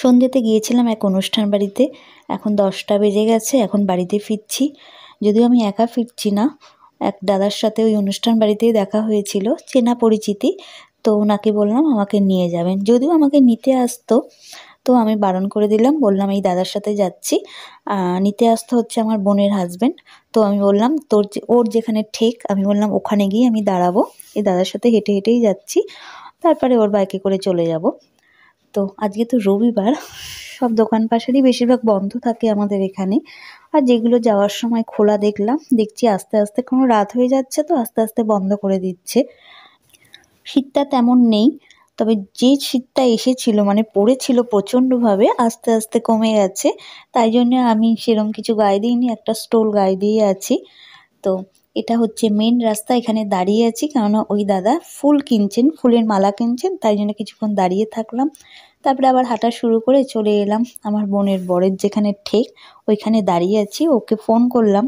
সন্ধ্যেতে গিয়েছিলাম এক অনুষ্ঠান বাড়িতে। এখন 10টা বেজে গেছে, এখন বাড়িতে ফিরছি। যদিও আমি একা ফিরছি না, এক দাদার সাথে ওই অনুষ্ঠান বাড়িতেই দেখা হয়েছিল, চেনা পরিচিতি। তো ওনাকে বললাম আমাকে নিয়ে যাবেন, যদিও আমাকে নিতে আসতো, তো আমি বারণ করে দিলাম, বললাম এই দাদার সাথে যাচ্ছি। নিতে আসতে হচ্ছে আমার বোনের হাজব্যান্ড। তো আমি বললাম ওর যেখানে ঠেক, আমি বললাম ওখানে গিয়ে আমি দাঁড়াবো, এই দাদার সাথে হেঁটে হেঁটেই যাচ্ছি, তারপরে ওর বাইকে করে চলে যাব। তো আজকে তো রবিবার, সব দোকান পাশারই বেশিরভাগ বন্ধ থাকে আমাদের এখানে। আর যেগুলো যাওয়ার সময় খোলা দেখছি আস্তে আস্তে, কোনো রাত হয়ে যাচ্ছে তো আস্তে আস্তে বন্ধ করে দিচ্ছে। শীতটা তেমন নেই, তবে যে শীতটা এসেছিল মানে পড়েছিল প্রচণ্ডভাবে, আস্তে আস্তে কমে গেছে। তাই জন্য আমি সেরম কিছু গায়ে দিইনি, একটা স্টোল গায়ে দিয়ে আছি। তো এটা হচ্ছে মেন রাস্তা, এখানে দাঁড়িয়ে আছি কেননা ওই দাদা ফুল কিনছেন, ফুলের মালা কিনছেন, তাই জন্য কিছুক্ষণ দাঁড়িয়ে থাকলাম। তারপরে আবার হাঁটা শুরু করে চলে এলাম আমার বোনের বরের যেখানে ঠেক, ওইখানে দাঁড়িয়ে আছি। ওকে ফোন করলাম,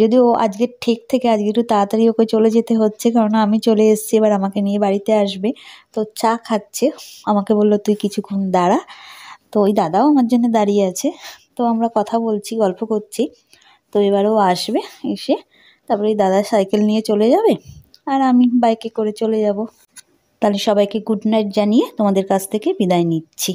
যদিও ও আজকের ঠেক থেকে আজকে একটু তাড়াতাড়ি ওকে চলে যেতে হচ্ছে, কারণ আমি চলে এসেছি, এবার আমাকে নিয়ে বাড়িতে আসবে। তো চা খাচ্ছে, আমাকে বললো তুই কিছুক্ষণ দাঁড়া। তো ওই দাদাও আমার জন্য দাঁড়িয়ে আছে। তো আমরা কথা বলছি, গল্প করছি। তো এবারেও আসবে, এসে তারপরে এই দাদা সাইকেল নিয়ে চলে যাবে, আর আমি বাইকে করে চলে যাব। তাহলে সবাইকে গুড নাইট জানিয়ে তোমাদের কাছ থেকে বিদায় নিচ্ছি।